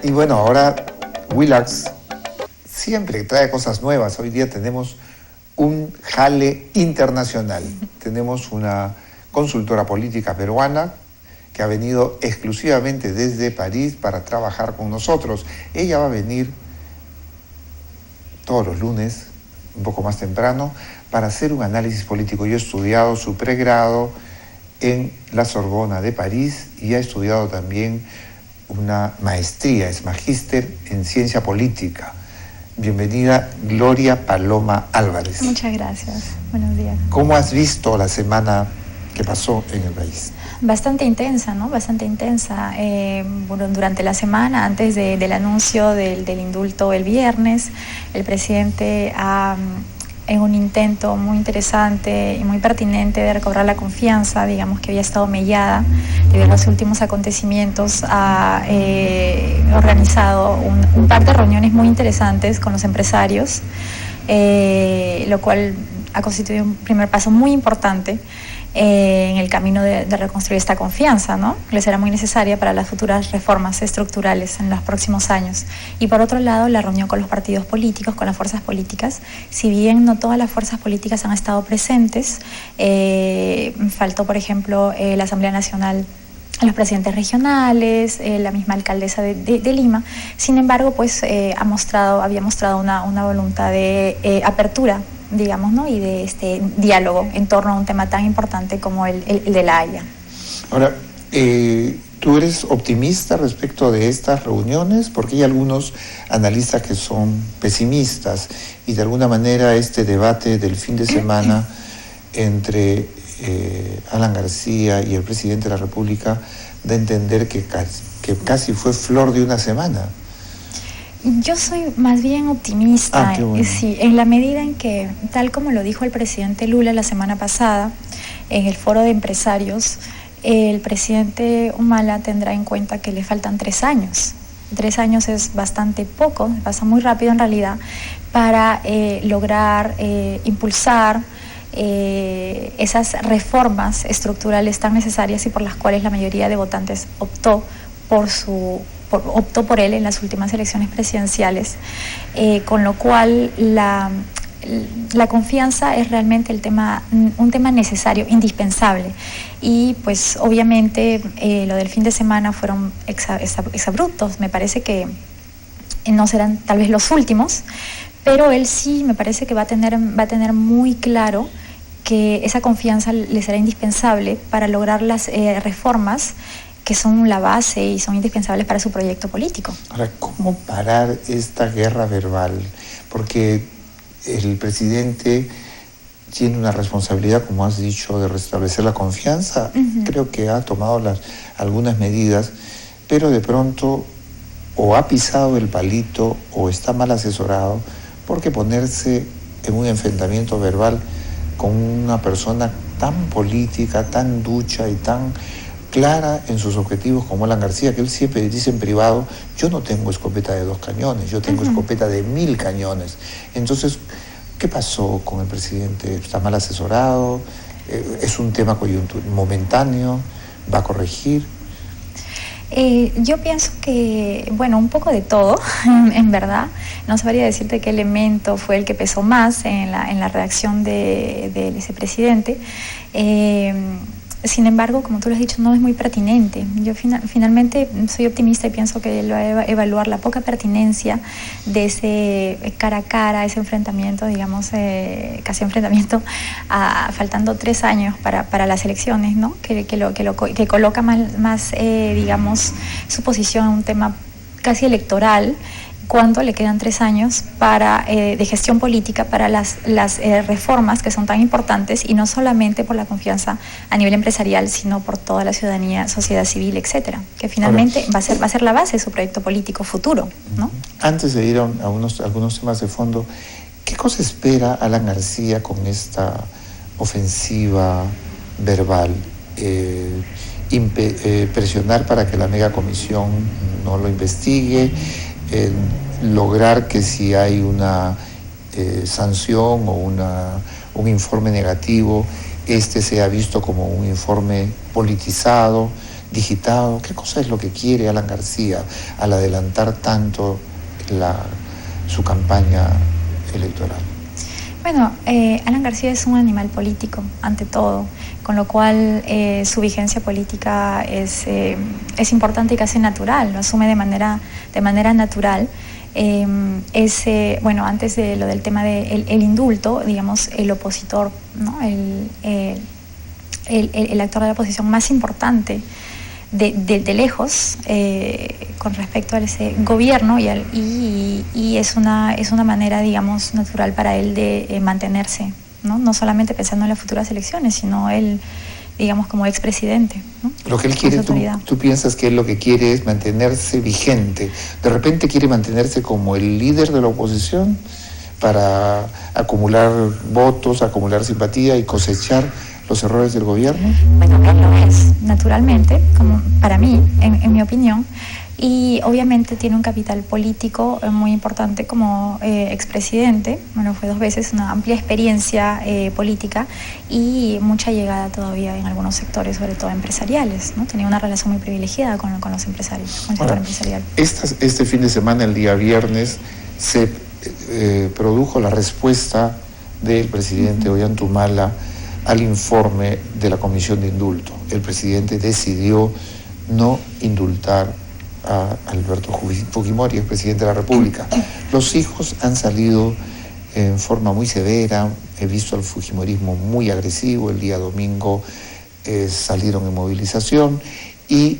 Y bueno, ahora Willax siempre trae cosas nuevas. Hoy día tenemos un jale internacional. Tenemos una consultora política peruana que ha venido exclusivamente desde París para trabajar con nosotros. Ella va a venir todos los lunes, un poco más temprano, para hacer un análisis político. Yo he estudiado su pregrado en la Sorbona de París y ha estudiado también una maestría, es magíster en ciencia política. Bienvenida, Gloria Paloma Álvarez. Muchas gracias. Buenos días. ¿Cómo has visto la semana que pasó en el país? Bastante intensa, ¿no? Bastante intensa. Durante la semana, antes del anuncio del indulto el viernes, el presidente en un intento muy interesante y muy pertinente de recobrar la confianza, digamos que había estado mellada debido a los últimos acontecimientos, ha organizado un par de reuniones muy interesantes con los empresarios, lo cual ha constituido un primer paso muy importante en el camino de reconstruir esta confianza, ¿no? Que le será muy necesaria para las futuras reformas estructurales en los próximos años. Y por otro lado, la reunión con los partidos políticos, con las fuerzas políticas. Si bien no todas las fuerzas políticas han estado presentes, faltó, por ejemplo, la Asamblea Nacional, los presidentes regionales, la misma alcaldesa de Lima. Sin embargo, pues había mostrado una voluntad de apertura, digamos, ¿no? Y de este diálogo en torno a un tema tan importante como el de La Haya. Ahora, ¿tú eres optimista respecto de estas reuniones? Porque hay algunos analistas que son pesimistas y de alguna manera este debate del fin de semana entre Alan García y el presidente de la República da a entender que casi fue flor de una semana. Yo soy más bien optimista, bueno. Sí, en la medida en que, tal como lo dijo el presidente Lula la semana pasada, en el foro de empresarios, el presidente Humala tendrá en cuenta que le faltan 3 años. 3 años es bastante poco, pasa muy rápido en realidad, para lograr impulsar esas reformas estructurales tan necesarias y por las cuales la mayoría de votantes optó por él en las últimas elecciones presidenciales, con lo cual la confianza es realmente un tema necesario, indispensable. Y pues obviamente lo del fin de semana fueron exabruptos, me parece que no serán tal vez los últimos, pero él sí me parece que va a tener muy claro que esa confianza le será indispensable para lograr las reformas que son la base y son indispensables para su proyecto político. Ahora, ¿cómo parar esta guerra verbal? Porque el presidente tiene una responsabilidad, como has dicho, de restablecer la confianza. Uh-huh. Creo que ha tomado algunas medidas, pero de pronto o ha pisado el palito o está mal asesorado, porque ponerse en un enfrentamiento verbal con una persona tan política, tan ducha y tan clara en sus objetivos como Alan García, que él siempre dice en privado: yo no tengo escopeta de 2 cañones, yo tengo escopeta de 1000 cañones. Entonces, ¿qué pasó con el presidente? ¿Está mal asesorado? ¿Es un tema momentáneo? ¿Va a corregir? Yo pienso que, bueno, un poco de todo, en verdad. No sabría decirte qué elemento fue el que pesó más en la reacción del vicepresidente. Sin embargo, como tú lo has dicho, no es muy pertinente. Yo finalmente soy optimista y pienso que él va a evaluar la poca pertinencia de ese cara a cara, ese enfrentamiento, digamos, casi enfrentamiento, faltando 3 años para las elecciones, ¿no? Que coloca más digamos, su posición en un tema casi electoral, cuando le quedan 3 años de gestión política para las reformas que son tan importantes, y no solamente por la confianza a nivel empresarial, sino por toda la ciudadanía, sociedad civil, etcétera, que finalmente va a ser la base de su proyecto político futuro, ¿no? Antes de ir a algunos temas de fondo, ¿qué cosa espera Alan García con esta ofensiva verbal? Presionar para que la megacomisión no lo investigue, lograr que si hay una sanción o un informe negativo, este sea visto como un informe politizado, digitado? ¿Qué cosa es lo que quiere Alan García al adelantar tanto su campaña electoral? Bueno, Alan García es un animal político, ante todo, con lo cual su vigencia política es importante y casi natural, lo asume de manera natural. Bueno, antes de lo del tema del indulto, digamos, el opositor, ¿no? el actor de la oposición más importante de lejos con respecto a ese gobierno y es una manera, digamos, natural para él de mantenerse, no solamente pensando en las futuras elecciones, sino él, digamos, como expresidente, ¿no? Lo que él quiere, tú piensas que él lo que quiere es mantenerse vigente. De repente quiere mantenerse como el líder de la oposición para acumular votos, acumular simpatía y cosechar los errores del gobierno. Bueno, él lo es, naturalmente, como para mí, en mi opinión, y obviamente tiene un capital político muy importante como expresidente. Bueno, fue 2 veces, una amplia experiencia política y mucha llegada todavía en algunos sectores, sobre todo empresariales, ¿no? Tenía una relación muy privilegiada con los empresarios, con el sector empresarial. Este fin de semana, el día viernes, se produjo la respuesta del presidente Ollanta al informe de la Comisión de Indulto. El presidente decidió no indultar a Alberto Fujimori, el presidente de la República. Los hijos han salido en forma muy severa. He visto al fujimorismo muy agresivo. El día domingo salieron en movilización y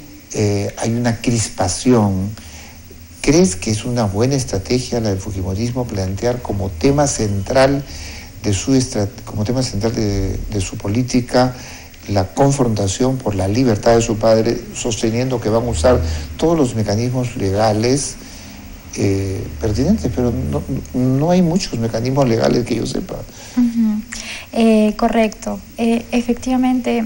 hay una crispación. ¿Crees que es una buena estrategia la del fujimorismo plantear como tema central de su política la confrontación por la libertad de su padre, sosteniendo que van a usar todos los mecanismos legales pertinentes, pero no hay muchos mecanismos legales que yo sepa? Correcto. Efectivamente,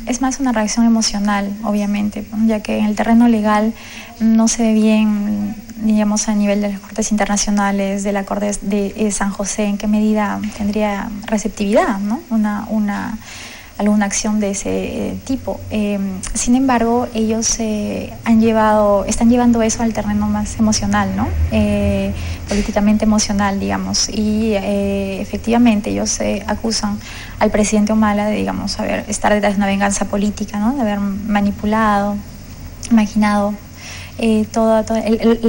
es más una reacción emocional, obviamente, ya que en el terreno legal no se ve bien, digamos, a nivel de las Cortes Internacionales, de la Corte de San José, en qué medida tendría receptividad, ¿no? Alguna acción de ese tipo. Sin embargo, ellos están llevando eso al terreno más emocional, ¿no? Políticamente emocional, digamos. Y efectivamente ellos acusan al presidente Humala de, digamos, estar detrás de una venganza política, ¿no? De haber manipulado, imaginado toda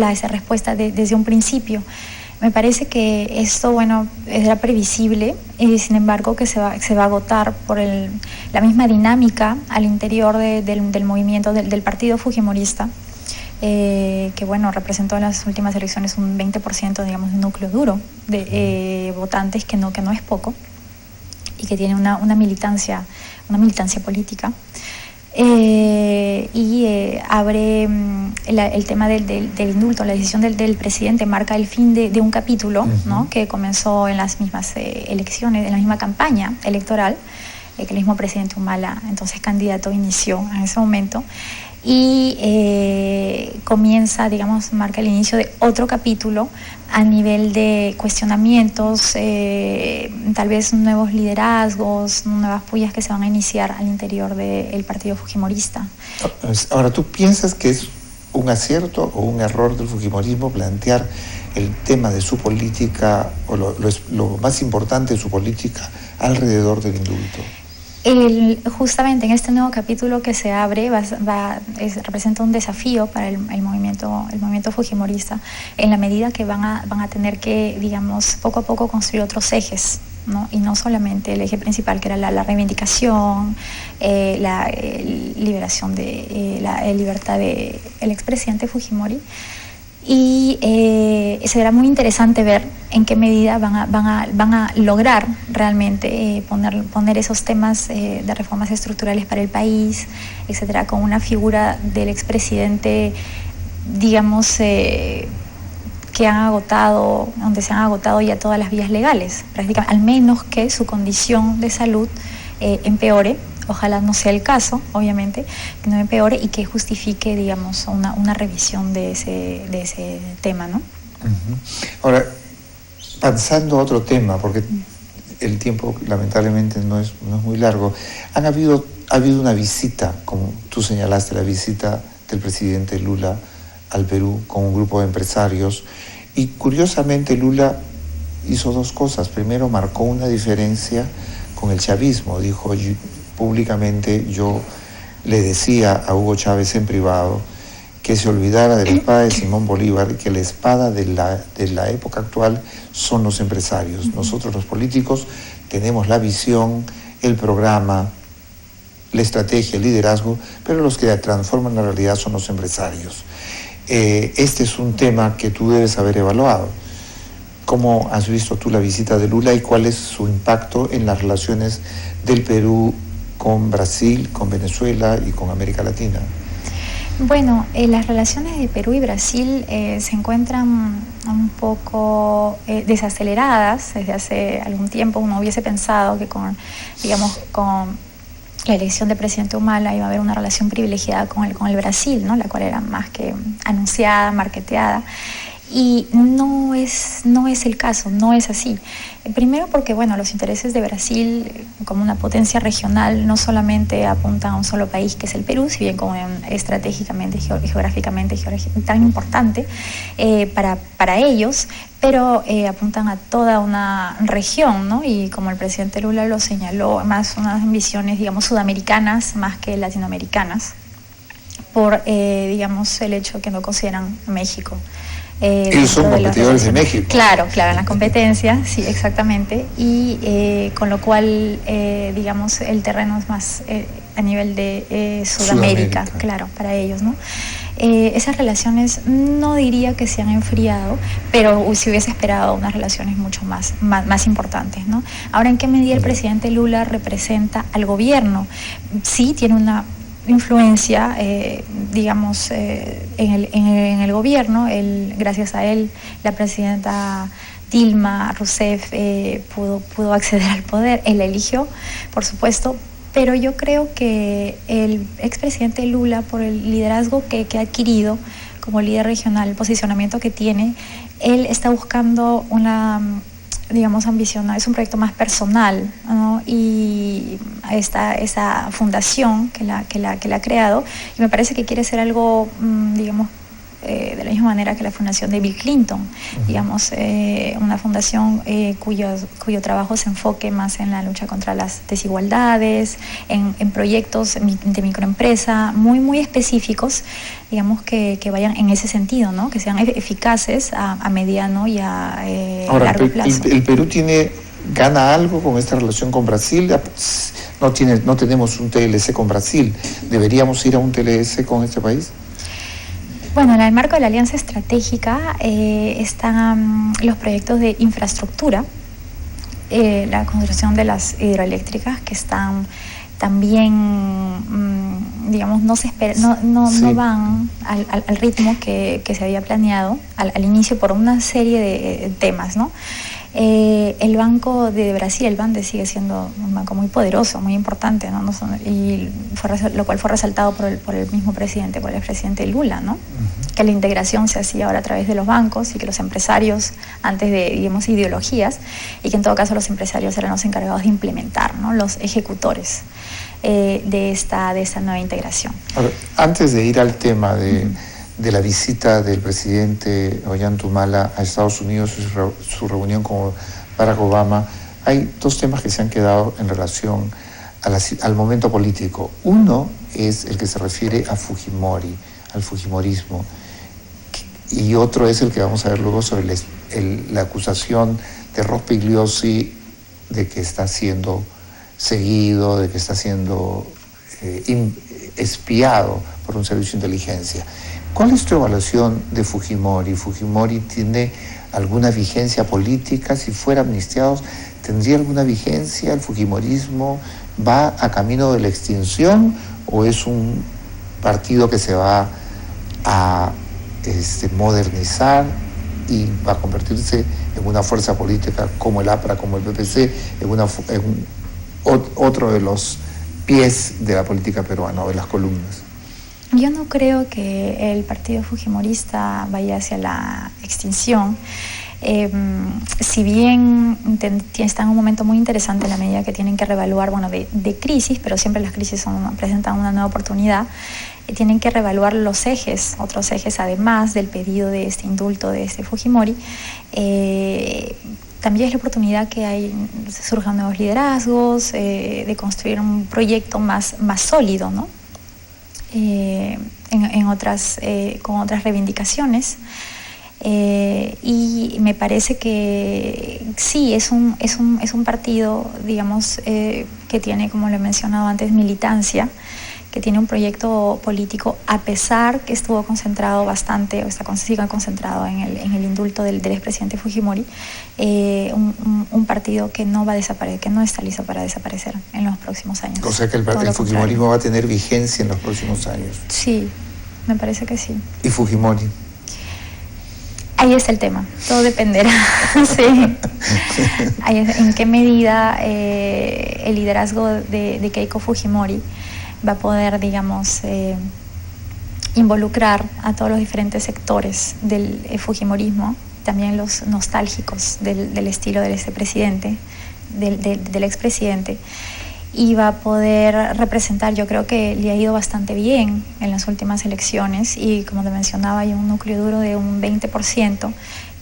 esa respuesta desde un principio. Me parece que esto, bueno, era previsible, sin embargo que se va a agotar por la misma dinámica al interior del movimiento del partido fujimorista, que, bueno, representó en las últimas elecciones un 20%, digamos, de un núcleo duro de votantes, que no es poco, y que tiene una militancia política. Abre el tema del indulto. La decisión del presidente marca el fin de un capítulo, ¿no? Que comenzó en las mismas elecciones, en la misma campaña electoral, que el mismo presidente Humala, entonces candidato, inició en ese momento, y comienza, digamos, marca el inicio de otro capítulo a nivel de cuestionamientos, tal vez nuevos liderazgos, nuevas pullas que se van a iniciar al interior del partido fujimorista. Ahora, ¿tú piensas que es un acierto o un error del fujimorismo plantear el tema de su política, o lo más importante de su política, alrededor del indulto? Justamente en este nuevo capítulo que se abre representa un desafío para el movimiento fujimorista, en la medida que van a tener que, digamos, poco a poco construir otros ejes, ¿no? Y no solamente el eje principal, que era la reivindicación, la liberación de la libertad del expresidente Fujimori. Y será muy interesante ver en qué medida van a lograr realmente poner esos temas de reformas estructurales para el país, etcétera, con una figura del expresidente, digamos, que donde se han agotado ya todas las vías legales, prácticamente, al menos que su condición de salud empeore. Ojalá no sea el caso, obviamente, que no empeore y que justifique, digamos, una revisión de ese tema, ¿no? Ahora, pasando a otro tema, porque el tiempo lamentablemente no es muy largo, han habido ha habido una visita, como tú señalaste, la visita del presidente Lula al Perú con un grupo de empresarios, y curiosamente Lula hizo dos cosas. Primero, marcó una diferencia con el chavismo. Dijo públicamente, yo le decía a Hugo Chávez en privado que se olvidara de la espada de Simón Bolívar y que la espada de la época actual son los empresarios. Nosotros los políticos tenemos la visión, el programa, la estrategia, el liderazgo, pero los que transforman la realidad son los empresarios. Este es un tema que tú debes haber evaluado. ¿Cómo has visto tú la visita de Lula y cuál es su impacto en las relaciones del Perú con Brasil, con Venezuela y con América Latina? Bueno, las relaciones de Perú y Brasil se encuentran un poco desaceleradas desde hace algún tiempo. Uno hubiese pensado que con la elección del presidente Humala iba a haber una relación privilegiada con el Brasil, ¿no? La cual era más que anunciada, marketeada. Y no es el caso, no es así. Primero porque, bueno, los intereses de Brasil como una potencia regional no solamente apuntan a un solo país que es el Perú, si bien como estratégicamente, geográficamente tan importante para ellos, pero apuntan a toda una región, ¿no? Y como el presidente Lula lo señaló, más unas ambiciones, digamos, sudamericanas más que latinoamericanas, por, el hecho que no consideran México. Ellos son competidores de México. Claro, en la competencia, sí, exactamente. Y con lo cual, el terreno es más a nivel de Sudamérica, claro, para ellos, ¿no? Esas relaciones no diría que se han enfriado, pero se hubiese esperado unas relaciones mucho más importantes, ¿no? Ahora, ¿en qué medida el presidente Lula representa al gobierno? Sí, tiene una influencia, en el gobierno. Gracias a él, la presidenta Dilma Rousseff pudo acceder al poder. Él la eligió, por supuesto, pero yo creo que el expresidente Lula, por el liderazgo que ha adquirido como líder regional, el posicionamiento que tiene, él está buscando una ambición, es un proyecto más personal, ¿no? Y esa fundación que la ha creado, y me parece que quiere ser algo, de la misma manera que la fundación de Bill Clinton, una fundación cuyo trabajo se enfoque más en la lucha contra las desigualdades, en proyectos de microempresa muy específicos, que vayan en ese sentido, ¿no? Que sean eficaces a mediano y a largo plazo. ¿El Perú gana algo con esta relación con Brasil? No tenemos un TLC con Brasil. ¿Deberíamos ir a un TLC con este país? Bueno, en el marco de la alianza estratégica están los proyectos de infraestructura, la construcción de las hidroeléctricas, que están también, no van al ritmo que se había planeado al inicio por una serie de temas, ¿no? El Banco de Brasil, el BANDES, sigue siendo un banco muy poderoso, muy importante, ¿no? Lo cual fue resaltado por el mismo presidente, por el expresidente Lula, ¿no? Que la integración se hacía ahora a través de los bancos y que los empresarios, antes de, ideologías, y que en todo caso los empresarios eran los encargados de implementar, ¿no? Los ejecutores de esta nueva integración. Ahora, antes de ir al tema de la visita del presidente Ollanta a Estados Unidos y su reunión con Barack Obama, hay dos temas que se han quedado en relación al momento político. Uno es el que se refiere a Fujimori, al fujimorismo, y otro es el que vamos a ver luego sobre la acusación de Rospigliosi de que está siendo seguido, de que está siendo espiado por un servicio de inteligencia. ¿Cuál es tu evaluación de Fujimori? ¿Fujimori tiene alguna vigencia política? Si fuera amnistiado, ¿tendría alguna vigencia? ¿El fujimorismo va a camino de la extinción o es un partido que se va a modernizar y va a convertirse en una fuerza política como el APRA, como el PPC, en otro de los pies de la política peruana, o de las columnas? Yo no creo que el partido fujimorista vaya hacia la extinción. Si bien están en un momento muy interesante en la medida que tienen que reevaluar, de crisis, pero siempre las crisis presentan una nueva oportunidad, tienen que reevaluar los ejes, otros ejes además del pedido de este indulto de Fujimori. También es la oportunidad que surjan nuevos liderazgos, de construir un proyecto más sólido, ¿no? Con otras reivindicaciones. Y me parece que sí, es un partido, digamos, que tiene, como lo he mencionado antes, militancia, que tiene un proyecto político, a pesar que estuvo concentrado bastante, sigue concentrado en el indulto del expresidente Fujimori, un partido que no va a desaparecer, que no está listo para desaparecer en los próximos años. O sea que el fujimorismo va a tener vigencia en los próximos años. Sí, me parece que sí. ¿Y Fujimori? Ahí está el tema, todo dependerá, sí. En qué medida el liderazgo de Keiko Fujimori va a poder, digamos, involucrar a todos los diferentes sectores del fujimorismo, también los nostálgicos del estilo de este presidente, del expresidente, y va a poder representar. Yo creo que le ha ido bastante bien en las últimas elecciones, y como te mencionaba, hay un núcleo duro de un 20%,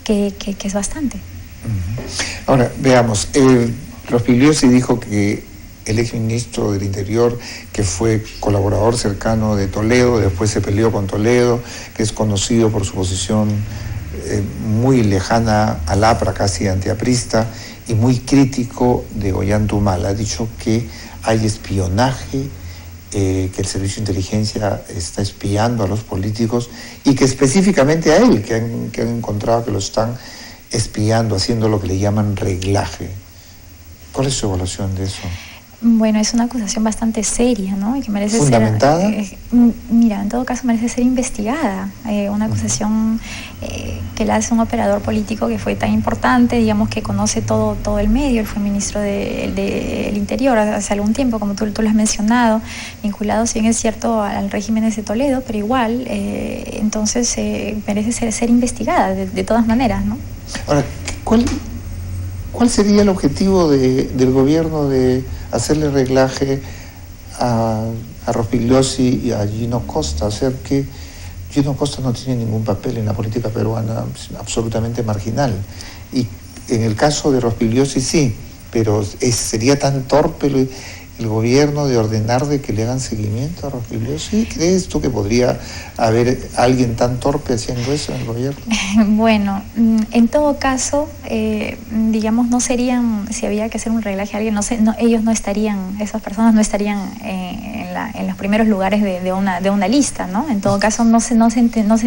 que es bastante. Ahora, veamos, Rospigliosi dijo que el exministro del Interior, que fue colaborador cercano de Toledo, después se peleó con Toledo, que es conocido por su posición muy lejana al APRA, casi antiaprista, y muy crítico de Ollanta-Humala. Ha dicho que hay espionaje, que el Servicio de Inteligencia está espiando a los políticos, y que específicamente a él, que han encontrado que lo están espiando, haciendo lo que le llaman reglaje. ¿Cuál es su evaluación de eso? Bueno, es una acusación bastante seria, ¿no? Y que merece ¿Fundamentada? Mira, en todo caso merece ser investigada. Una acusación que la hace un operador político que fue tan importante, digamos, que conoce todo el medio. Él fue ministro del Interior hace algún tiempo, como tú lo has mencionado, vinculado, si bien es cierto, al régimen de Toledo, pero igual, entonces merece ser investigada de todas maneras, ¿no? Ahora, ¿cuál sería el objetivo del gobierno de hacerle reglaje a Rospigliosi y a Gino Costa? O sea, que Gino Costa no tiene ningún papel en la política peruana, absolutamente marginal. Y en el caso de Rospigliosi sí, pero sería tan torpe el gobierno de ordenar de que le hagan seguimiento a Rospigliosi. ¿Crees tú que podría haber alguien tan torpe haciendo eso en el gobierno? Bueno, en todo caso, digamos, no serían, si había que hacer un reglaje a alguien, ellos no estarían, esas personas no estarían en los primeros lugares de una lista, ¿no? En todo caso, no se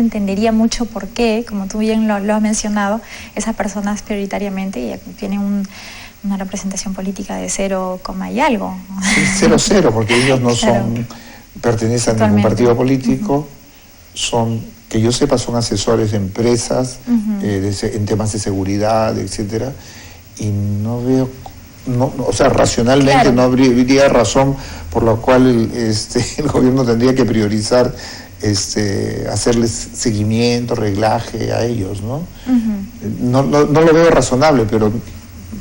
entendería mucho por qué, como tú bien lo has mencionado, esas personas prioritariamente tienen una representación política de 0, y algo. Sí, 0, porque ellos no pertenecen a ningún partido político, que yo sepa, son asesores de empresas, en temas de seguridad, etcétera, y no veo, o sea, racionalmente no habría razón por la cual el gobierno tendría que priorizar hacerles seguimiento, reglaje a ellos, ¿no? No lo veo razonable, pero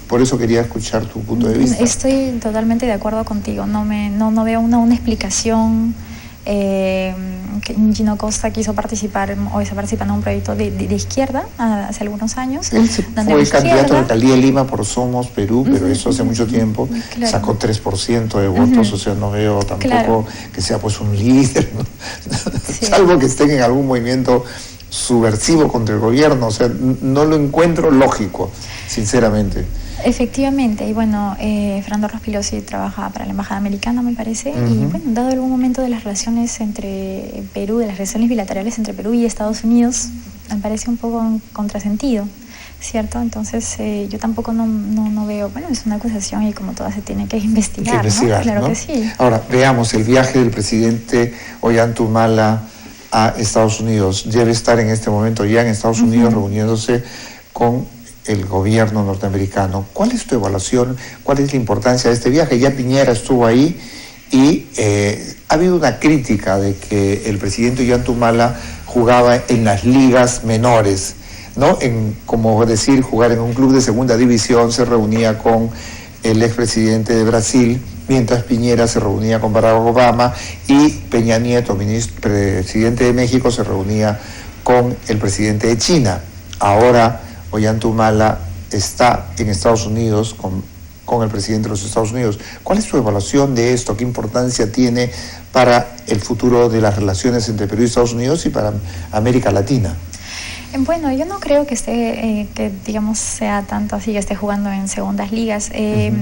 por eso quería escuchar tu punto de vista. Estoy totalmente de acuerdo contigo. No veo una explicación. Que Gino Costa quiso participar o está participando en un proyecto de izquierda hace algunos años. Él fue candidato a la alcaldía de Lima por Somos Perú, pero eso hace mucho tiempo. Claro. Sacó 3% de votos, o sea, no veo tampoco que sea pues un líder, ¿no? Sí. Salvo que estén en algún movimiento subversivo contra el gobierno, o sea, no lo encuentro lógico, sinceramente. Efectivamente, y bueno, Fernando Rospigliosi trabaja para la Embajada Americana, me parece, y bueno, dado algún momento de las relaciones entre Perú, de las relaciones bilaterales entre Perú y Estados Unidos, me parece un poco un contrasentido, ¿cierto? Entonces, yo tampoco no veo, bueno, es una acusación y como toda se tiene que investigar, ¿no? Claro, ¿no? Que sí. Ahora, veamos el viaje del presidente Ollanta-Humala a Estados Unidos. Debe estar en este momento ya en Estados Unidos reuniéndose con el gobierno norteamericano. ¿Cuál es tu evaluación? ¿Cuál es la importancia de este viaje? Ya Piñera estuvo ahí y ha habido una crítica de que el presidente Ollanta-Humala jugaba en las ligas menores, ¿no? Como decir, jugar en un club de segunda división, se reunía con el expresidente de Brasil, mientras Piñera se reunía con Barack Obama y Peña Nieto, presidente de México, se reunía con el presidente de China. Ahora Ollanta está en Estados Unidos con el presidente de los Estados Unidos. ¿Cuál es su evaluación de esto? ¿Qué importancia tiene para el futuro de las relaciones entre Perú y Estados Unidos y para América Latina? Bueno, yo no creo que que digamos sea tanto así, que esté jugando en segundas ligas.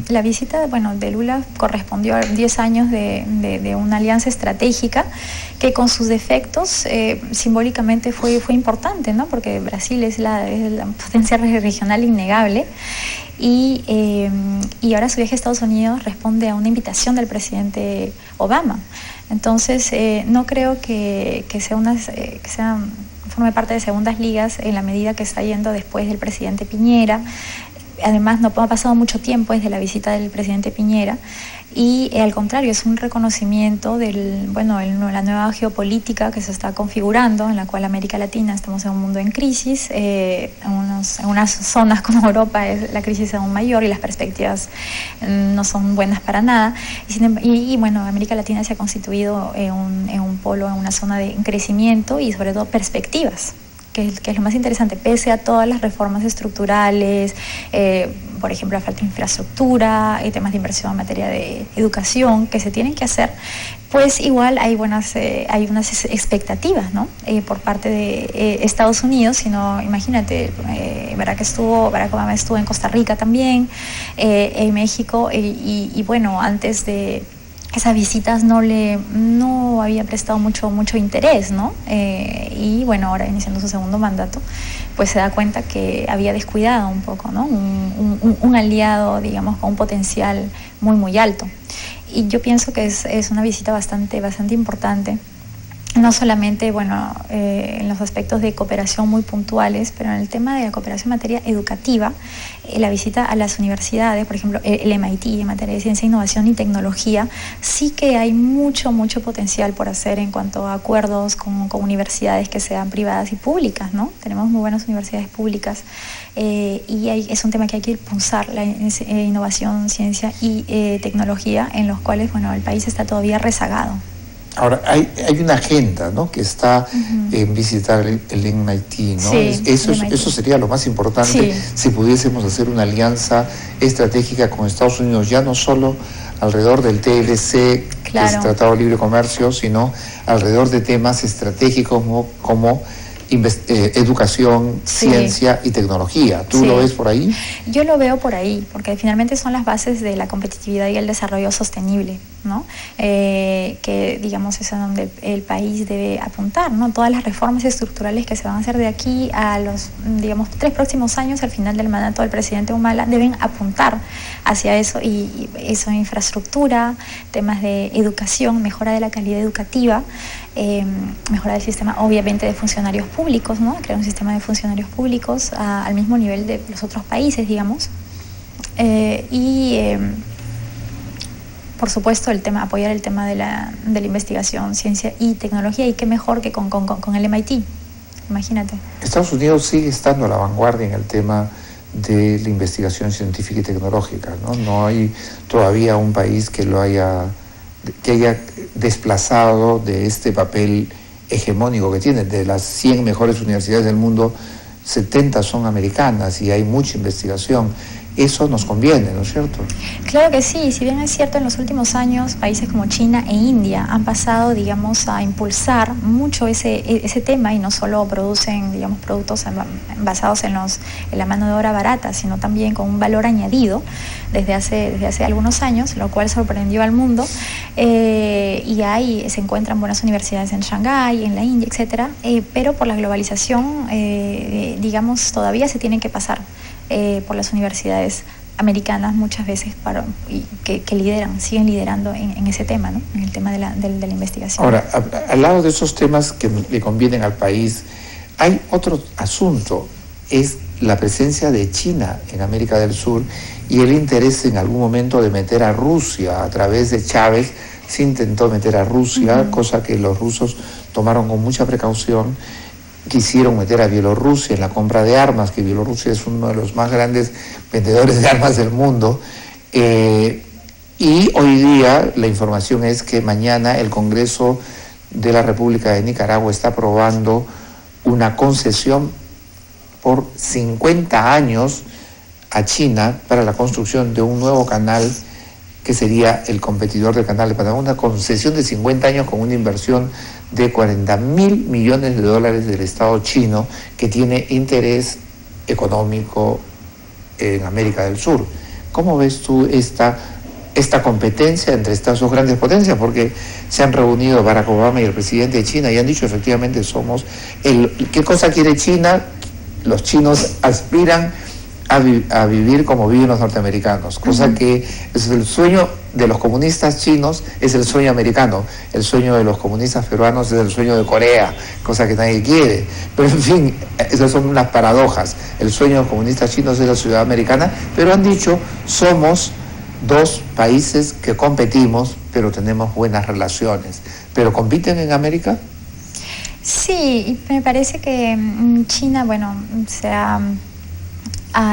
La visita, de Lula correspondió a 10 años de una alianza estratégica que con sus defectos simbólicamente fue importante, ¿no? Porque Brasil es la potencia regional innegable. Y ahora su viaje a Estados Unidos responde a una invitación del presidente Obama. Entonces, no creo que forme parte de segundas ligas en la medida que está yendo después del presidente Piñera. Además, no ha pasado mucho tiempo desde la visita del presidente Piñera y al contrario, es un reconocimiento de la nueva geopolítica que se está configurando, en la cual América Latina estamos en un mundo en crisis, en unas zonas como Europa es la crisis aún mayor y las perspectivas no son buenas para nada. América Latina se ha constituido en un polo, en una zona de crecimiento y sobre todo perspectivas. Que es lo más interesante, pese a todas las reformas estructurales, por ejemplo, la falta de infraestructura y temas de inversión en materia de educación que se tienen que hacer, pues igual hay unas expectativas, ¿no? Por parte de Estados Unidos, sino imagínate, Barack Obama estuvo en Costa Rica también, en México, antes de esas visitas no había prestado mucho interés, ¿no? Ahora iniciando su segundo mandato, pues se da cuenta que había descuidado un poco, ¿no? Un aliado, digamos, con un potencial muy alto. Y yo pienso que es una visita bastante importante. No solamente, en los aspectos de cooperación muy puntuales, pero en el tema de la cooperación en materia educativa, la visita a las universidades, por ejemplo, el MIT en materia de ciencia, innovación y tecnología, sí que hay mucho potencial por hacer en cuanto a acuerdos con universidades que sean privadas y públicas, ¿no? Tenemos muy buenas universidades públicas es un tema que hay que impulsar, la innovación, ciencia y tecnología, en los cuales, el país está todavía rezagado. Ahora, hay una agenda, ¿no?, que está en visitar el MIT, ¿no? Sí, eso sería lo más importante, sí, si pudiésemos hacer una alianza estratégica con Estados Unidos, ya no solo alrededor del TLC, claro, que es el Tratado de Libre Comercio, sino alrededor de temas estratégicos como educación, sí, ciencia y tecnología. ¿Tú, sí, lo ves por ahí? Yo lo veo por ahí, porque finalmente son las bases de la competitividad y el desarrollo sostenible, ¿no? Que digamos es a donde el país debe apuntar, ¿no? Todas las reformas estructurales que se van a hacer de aquí a los, 3 próximos años, al final del mandato del presidente Humala, deben apuntar hacia eso, y eso, infraestructura, temas de educación, mejora de la calidad educativa, mejora del sistema, obviamente, de funcionarios públicos, ¿no? Crear un sistema de funcionarios públicos al mismo nivel de los otros países, digamos, por supuesto, apoyar el tema de la investigación, ciencia y tecnología, y qué mejor que con el MIT, imagínate. Estados Unidos sigue estando a la vanguardia en el tema de la investigación científica y tecnológica, ¿no? No hay todavía un país que haya desplazado de este papel hegemónico que tiene. De las 100 mejores universidades del mundo, 70 son americanas y hay mucha investigación. Eso nos conviene, ¿no es cierto? Claro que sí. Si bien es cierto, en los últimos años países como China e India han pasado, a impulsar mucho ese tema, y no solo producen, productos basados en la mano de obra barata, sino también con un valor añadido desde hace algunos años, lo cual sorprendió al mundo. Se encuentran buenas universidades en Shanghái, en la India, etcétera, pero por la globalización, todavía se tienen que pasar por las universidades americanas muchas veces que siguen liderando en ese tema, ¿no? En el tema de la investigación. Ahora, al lado de esos temas que le convienen al país, hay otro asunto, es la presencia de China en América del Sur y el interés en algún momento de meter a Rusia. A través de Chávez se intentó meter a Rusia, cosa que los rusos tomaron con mucha precaución. quisieron meter a Bielorrusia en la compra de armas, que Bielorrusia es uno de los más grandes vendedores de armas del mundo. Y hoy día la información es que mañana el Congreso de la República de Nicaragua está aprobando una concesión por 50 años a China para la construcción de un nuevo canal que sería el competidor del canal de Panamá, una concesión de 50 años con una inversión de $40.000 millones del Estado chino, que tiene interés económico en América del Sur. ¿Cómo ves tú esta competencia entre estas dos grandes potencias? Porque se han reunido Barack Obama y el presidente de China y han dicho efectivamente ¿qué cosa quiere China? Los chinos aspiran a vivir como viven los norteamericanos, cosa que es el sueño de los comunistas chinos, es el sueño americano, el sueño de los comunistas peruanos es el sueño de Corea, cosa que nadie quiere. Pero en fin, esas son unas paradojas. El sueño de los comunistas chinos es la ciudad americana, pero han dicho, somos dos países que competimos, pero tenemos buenas relaciones. ¿Pero compiten en América? Sí, y me parece que China, bueno,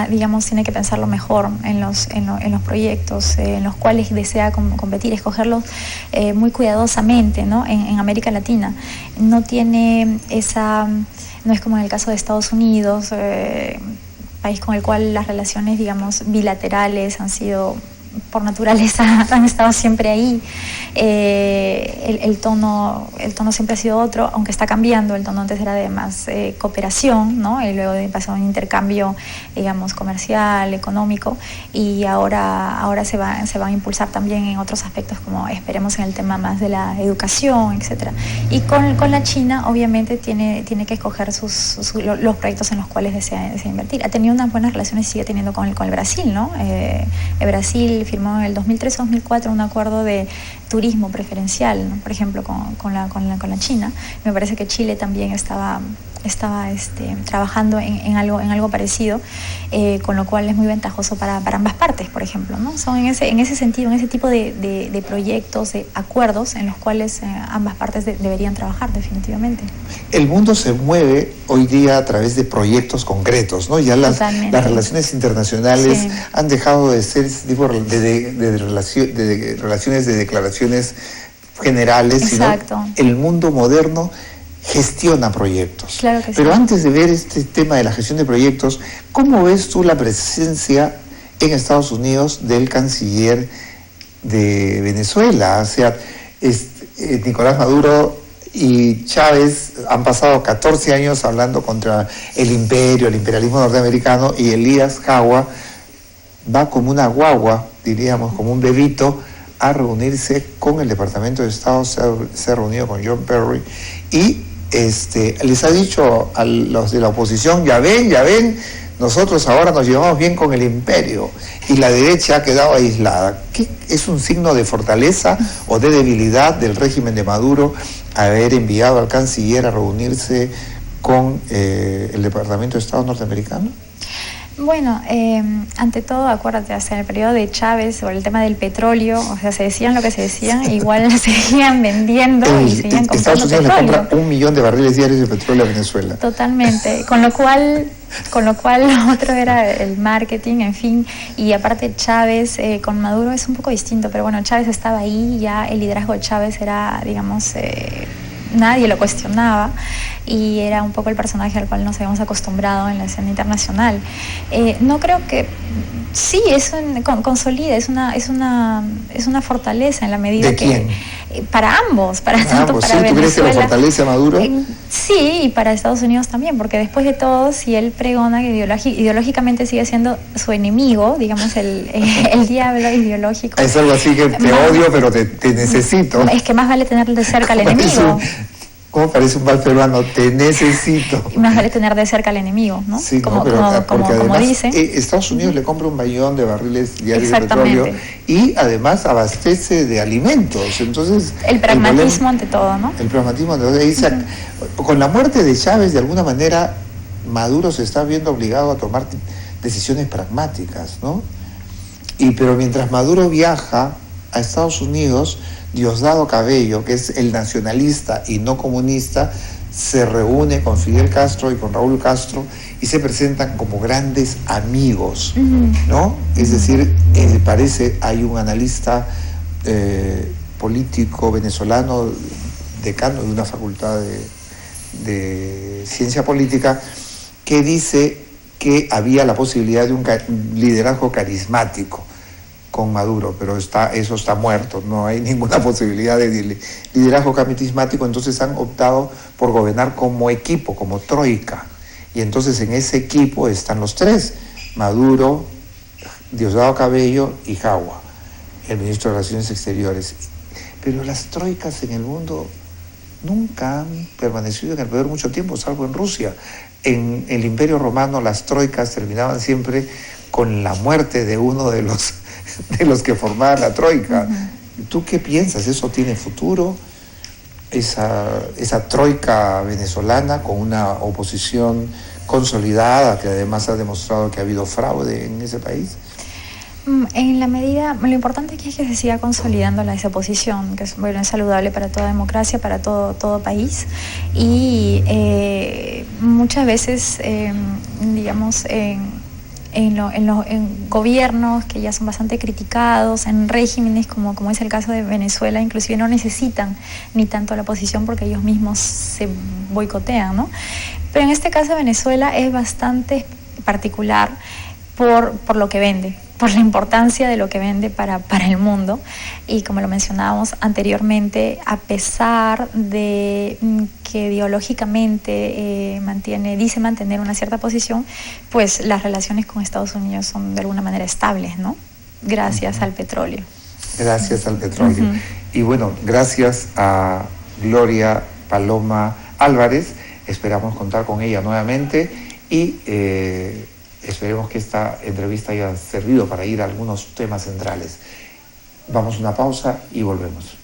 digamos, tiene que pensarlo mejor en los proyectos en los cuales desea competir, escogerlos muy cuidadosamente, ¿no? En América Latina. No tiene no es como en el caso de Estados Unidos, país con el cual las relaciones, digamos, bilaterales han sido, por naturaleza, han estado siempre ahí. El tono siempre ha sido otro, aunque está cambiando. El tono antes era de más cooperación, ¿no? Y luego pasó a un intercambio, digamos, comercial, económico, y ahora se va a impulsar también en otros aspectos, como esperemos en el tema más de la educación, etcétera. Y con la China, obviamente, tiene que escoger los proyectos en los cuales desea invertir. Ha tenido unas buenas relaciones y sigue teniendo con el Brasil, ¿no? El Brasil firmó en el 2003-2004 un acuerdo de turismo preferencial, ¿no? Por ejemplo, con la China. Me parece que Chile también estaba trabajando en algo parecido, con lo cual es muy ventajoso para ambas partes, por ejemplo, ¿no? Son en ese sentido, en ese tipo de proyectos, de acuerdos en los cuales ambas partes deberían trabajar definitivamente. El mundo se mueve hoy día a través de proyectos concretos, ¿no? Ya las relaciones internacionales han dejado de ser ese tipo de relaciones de declaraciones generales. Exacto. Sino el mundo moderno gestiona proyectos. Claro que Pero sí. antes de ver este tema de la gestión de proyectos, ¿cómo ves tú la presencia en Estados Unidos del canciller de Venezuela? O sea, Nicolás Maduro y Chávez han pasado 14 años hablando contra el imperialismo norteamericano, y Elías Jagua va como una guagua, diríamos, como un bebito, a reunirse con el Departamento de Estado. Se ha reunido con John Kerry y les ha dicho a los de la oposición, ya ven, nosotros ahora nos llevamos bien con el imperio, y la derecha ha quedado aislada. ¿Qué es un signo de fortaleza o de debilidad del régimen de Maduro haber enviado al canciller a reunirse con el Departamento de Estado norteamericano? Bueno, ante todo, acuérdate, hasta en el periodo de Chávez, sobre el tema del petróleo, o sea, se decían lo que se decían, igual seguían vendiendo y seguían comprando Estados Unidos petróleo. le compra 1 millón de barriles diarios de petróleo a Venezuela. Totalmente, con lo cual lo otro era el marketing, en fin, y aparte Chávez con Maduro es un poco distinto, pero bueno, Chávez estaba ahí, ya el liderazgo de Chávez era, digamos, nadie lo cuestionaba, y era un poco el personaje al cual nos habíamos acostumbrado en la escena internacional. No creo que sí, consolida, es una fortaleza en la medida ¿De quién? Para ambos, tanto para Venezuela. ¿Tú crees que lo fortalece a Maduro? Sí, y para Estados Unidos también, porque después de todo, si él pregona que ideológicamente sigue siendo su enemigo, digamos, el diablo ideológico. Es algo así que te odio, pero te necesito. Es que más vale tener de cerca al enemigo. ¿Cómo parece un mal peruano? Te necesito. Y más vale tener de cerca al enemigo, ¿no? Sí, como además, dicen. Estados Unidos le compra 1 millón de barriles diarios de petróleo y además abastece de alimentos. Entonces, el pragmatismo ante todo, ¿no? El pragmatismo ante todo. Con la muerte de Chávez, de alguna manera, Maduro se está viendo obligado a tomar decisiones pragmáticas, ¿no? Pero mientras Maduro viaja a Estados Unidos, Diosdado Cabello, que es el nacionalista y no comunista, se reúne con Fidel Castro y con Raúl Castro y se presentan como grandes amigos, ¿no? Es decir, parece, hay un analista político venezolano, decano de una facultad de ciencia política, que dice que había la posibilidad de un liderazgo carismático con Maduro, pero eso está muerto, no hay ninguna posibilidad de liderazgo carismático, entonces han optado por gobernar como equipo, como troika, y entonces en ese equipo están los tres, Maduro, Diosdado Cabello y Jagua, el ministro de Relaciones Exteriores. Pero las troicas en el mundo nunca han permanecido en el poder mucho tiempo, salvo en Rusia. En el Imperio Romano las troicas terminaban siempre con la muerte de uno de los que formaban la troika. ¿Tú qué piensas? ¿Eso tiene futuro? Esa troika venezolana con una oposición consolidada que además ha demostrado que ha habido fraude en ese país. En la medida, lo importante aquí es que se siga consolidando esa oposición, que es saludable para toda democracia, para todo país, y muchas veces, digamos, en gobiernos que ya son bastante criticados, en regímenes como es el caso de Venezuela, inclusive no necesitan ni tanto la oposición porque ellos mismos se boicotean, ¿no? Pero en este caso Venezuela es bastante particular por lo que vende, por la importancia de lo que vende para el mundo, y como lo mencionábamos anteriormente, a pesar de que ideológicamente dice mantener una cierta posición, pues las relaciones con Estados Unidos son de alguna manera estables, ¿no? Gracias al petróleo. Gracias al petróleo. Y bueno, gracias a Gloria Paloma Álvarez, esperamos contar con ella nuevamente y esperemos que esta entrevista haya servido para ir a algunos temas centrales. Vamos a una pausa y volvemos.